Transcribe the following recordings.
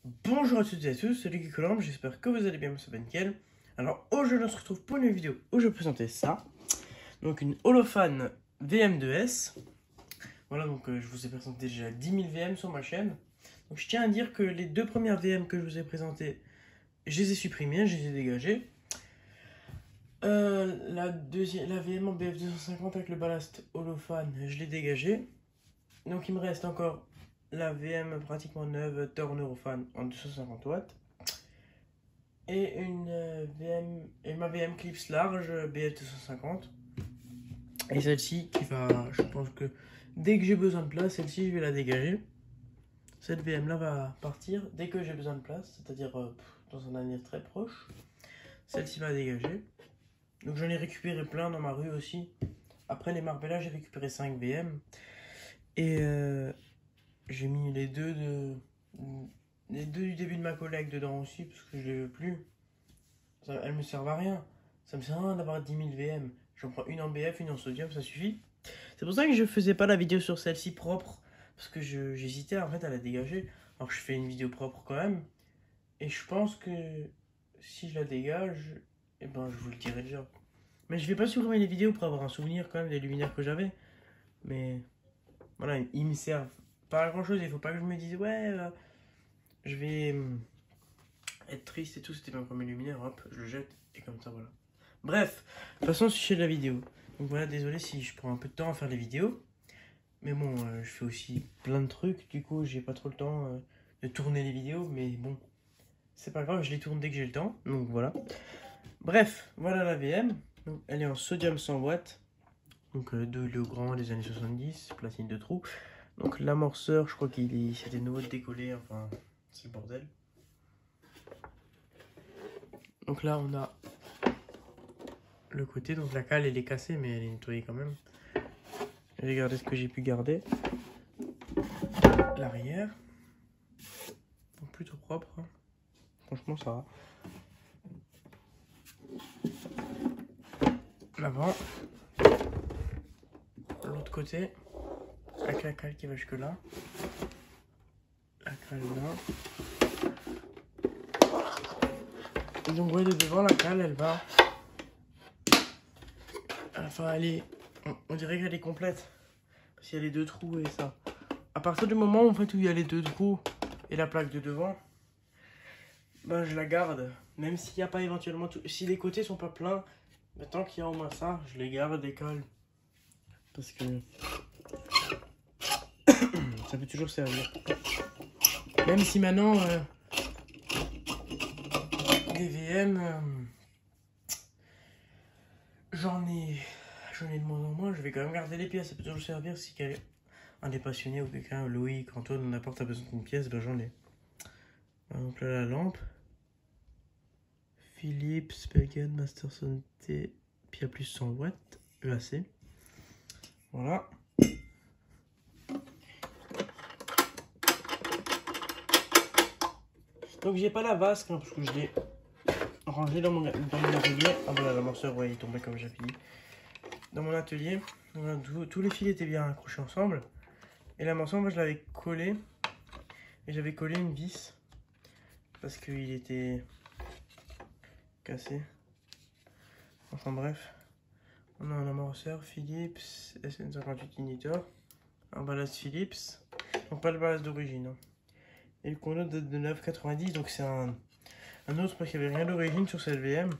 Bonjour à toutes et à tous, c'est Lucky Colombe, j'espère que vous allez bien, ça va nickel. Alors aujourd'hui on se retrouve pour une vidéo où je vais présenter ça. Donc une Holophane VM2S. Voilà, donc je vous ai présenté déjà 10 000 VM sur ma chaîne. Donc je tiens à dire que les deux premières VM que je vous ai présentées, je les ai supprimées, je les ai dégagées. La VM en BF250 avec le ballast Holophane, je l'ai dégagée. Donc il me reste encore la VM pratiquement neuve Thor Neurophane en 250 watts. Et ma VM Clips large BF250. Et celle-ci qui va, je pense que dès que j'ai besoin de place, celle-ci je vais la dégager. Cette VM là va partir dès que j'ai besoin de place, c'est-à-dire dans un avenir très proche. Celle-ci va dégager. Donc j'en ai récupéré plein dans ma rue aussi. Après les Marbella, j'ai récupéré 5 VM. Et j'ai mis les deux du début de ma collègue dedans aussi, parce que je les veux plus. Elles me servent à rien. Ça me sert à rien d'avoir 10 000 VM. J'en prends une en BF, une en sodium, ça suffit. C'est pour ça que je faisais pas la vidéo sur celle-ci propre. Parce que j'hésitais en fait à la dégager. Alors que je fais une vidéo propre quand même. Et je pense que si je la dégage, eh ben je vous le dirai déjà. Mais je vais pas supprimer les vidéos pour avoir un souvenir quand même des luminaires que j'avais. Mais voilà, ils me servent pas à grand chose. Il faut pas que je me dise ouais, je vais être triste et tout. C'était mon premier luminaire, hop, je le jette. Et comme ça, voilà. Bref, passons au sujet de la vidéo. Donc voilà, désolé si je prends un peu de temps à faire les vidéos. Mais bon, je fais aussi plein de trucs. Du coup, j'ai pas trop le temps de tourner les vidéos. Mais bon, c'est pas grave, je les tourne dès que j'ai le temps. Donc voilà. Bref, voilà la VM. Donc, elle est en sodium 100 watts. Donc de Legrand des années 70, platine de trou. Donc l'amorceur, je crois qu'il s'était de nouveau décollé. Enfin, c'est le bordel. Donc là, on a le côté, donc la cale elle est cassée mais elle est nettoyée quand même. J'ai gardé ce que j'ai pu garder. L'arrière, donc plutôt propre, hein. Franchement ça va. L'avant, l'autre côté, avec la cale qui va jusque là, la cale là. Et donc ouais, de devant la cale elle va, enfin elle est, on dirait qu'elle est complète. Parce qu'il y a les deux trous et ça. À partir du moment en fait où il y a les deux trous et la plaque de devant, ben je la garde. Même s'il n'y a pas éventuellement tout. Si les côtés sont pas pleins, ben, tant qu'il y a au moins ça, je les garde et colle. Parce que ça peut toujours servir. Même si maintenant des VM, j'en ai de moins en moins. Je vais quand même garder les pièces. Ça peut toujours servir si un des passionnés ou quelqu'un, Loïc, Antoine, n'importe, a besoin d'une pièce, ben j'en ai. Donc là la lampe. Philips, Spigen, Masterson T, puis à plus 100 watts, EAC. Voilà. Donc j'ai pas la vasque, hein, parce que je l'ai rangé dans mon atelier. Ah voilà, l'amorceur, ouais, il tombait comme j'ai fini. Dans mon atelier, voilà, tous les fils étaient bien accrochés ensemble. Et l'amorceur, moi je l'avais collé. Et j'avais collé une vis. Parce qu'il était cassé. Enfin bref. On a un amorceur Philips SN58 Ignitor. Un ballast Philips. Donc pas le ballast d'origine. Hein. Et le conduit date de 9,90. Donc c'est un autre parce qu'il n'y avait rien d'origine sur cette VM.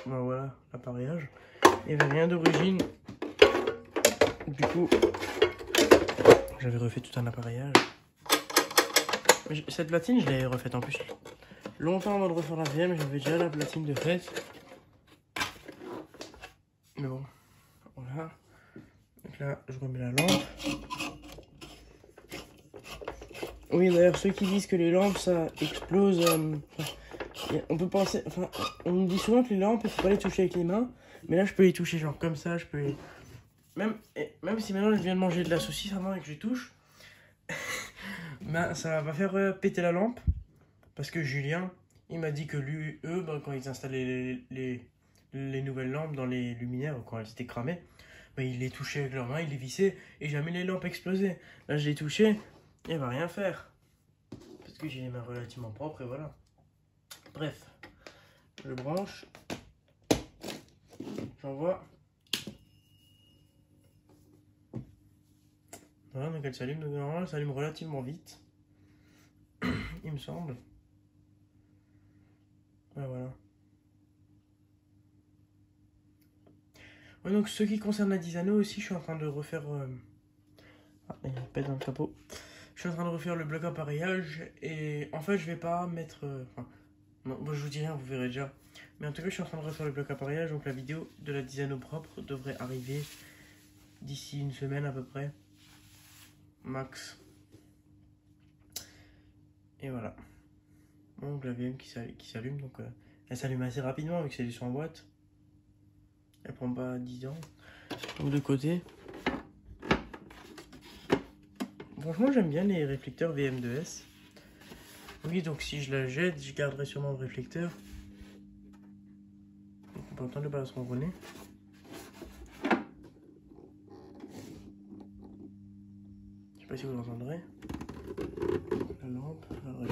Ben voilà, l'appareillage. Il n'y avait rien d'origine. Du coup, j'avais refait tout un appareillage. Mais cette platine, je l'avais refaite en plus longtemps avant de refaire la VM. J'avais déjà la platine de fait. Mais bon, voilà. Donc là, je remets la lampe. Oui, d'ailleurs, ceux qui disent que les lampes, ça explose... on peut penser... Enfin, on me dit souvent que les lampes, il faut pas les toucher avec les mains. Mais là, je peux les toucher, genre comme ça, je peux les... Même si maintenant, je viens de manger de la saucisse avant et que je touche, ben, ça va faire péter la lampe. Parce que Julien, il m'a dit que eux, ben, quand ils installaient les nouvelles lampes dans les luminaires, quand elles étaient cramées, ben, ils les touchaient avec leurs mains, ils les vissaient et jamais les lampes explosaient. Là, je l'ai touché il va rien faire. Parce que j'ai les mains relativement propres et voilà. Bref, je branche. J'envoie. Voilà, donc elle s'allume. Donc normalement, elle s'allume relativement vite. Il me semble. Ouais, voilà. Ouais, donc ce qui concerne la Disano aussi, je suis en train de refaire... Ah, il y a une pète dans le capot. Je suis en train de refaire le bloc appareillage et en fait je vais pas mettre... Enfin, non, bon, je vous dis rien, vous verrez déjà. Mais en tout cas je suis en train de refaire le bloc appareillage, donc la vidéo de la Disano propre devrait arriver d'ici une semaine à peu près. Max. Et voilà. Donc la VM qui s'allume, donc elle s'allume assez rapidement vu que c'est du son en boîte. Elle prend pas 10 ans. Donc de côté. Franchement j'aime bien les réflecteurs VM2S. Oui, donc si je la jette, je garderai sûrement le réflecteur. Donc on peut entendre le balance ronronner. Je sais pas si vous l'entendrez. La lampe, merde.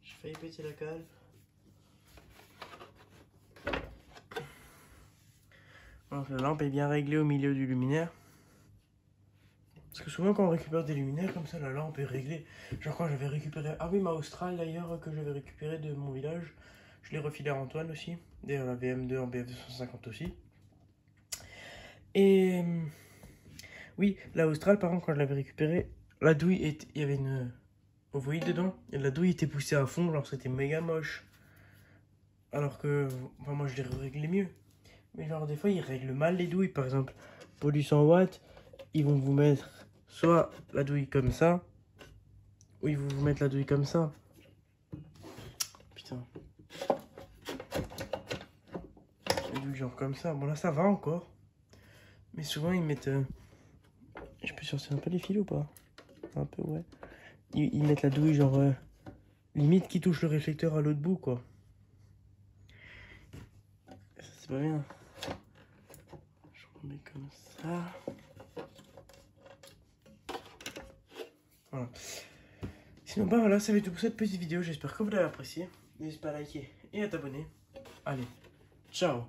J'ai failli péter la cale. Donc la lampe est bien réglée au milieu du luminaire. Parce que souvent quand on récupère des luminaires comme ça, la lampe est réglée. Genre quand j'avais récupéré... Ah oui, ma Austral d'ailleurs que j'avais récupéré de mon village. Je l'ai refilé à Antoine aussi. D'ailleurs la VM2 en BF250 aussi. Et... Oui, la Austral par contre quand je l'avais récupérée, la douille, il y avait une... Vous voyez dedans, la douille était poussée à fond, genre c'était méga moche. Alors que... Enfin moi je l'ai réglé mieux. Mais genre des fois ils règlent mal les douilles. Par exemple, pour du 100 watts, ils vont vous mettre soit la douille comme ça, ou ils vont vous mettre la douille comme ça. Putain. La douille genre comme ça. Bon là ça va encore. Mais souvent ils mettent... Je peux sortir un peu les fils ou pas? Un peu ouais. Ils mettent la douille genre... limite qui touche le réflecteur à l'autre bout quoi. Ça c'est pas bien. Je remets comme ça. Voilà. Sinon, bah voilà, ça va être tout pour cette petite vidéo. J'espère que vous l'avez apprécié. N'hésitez pas à liker et à t'abonner. Allez, ciao!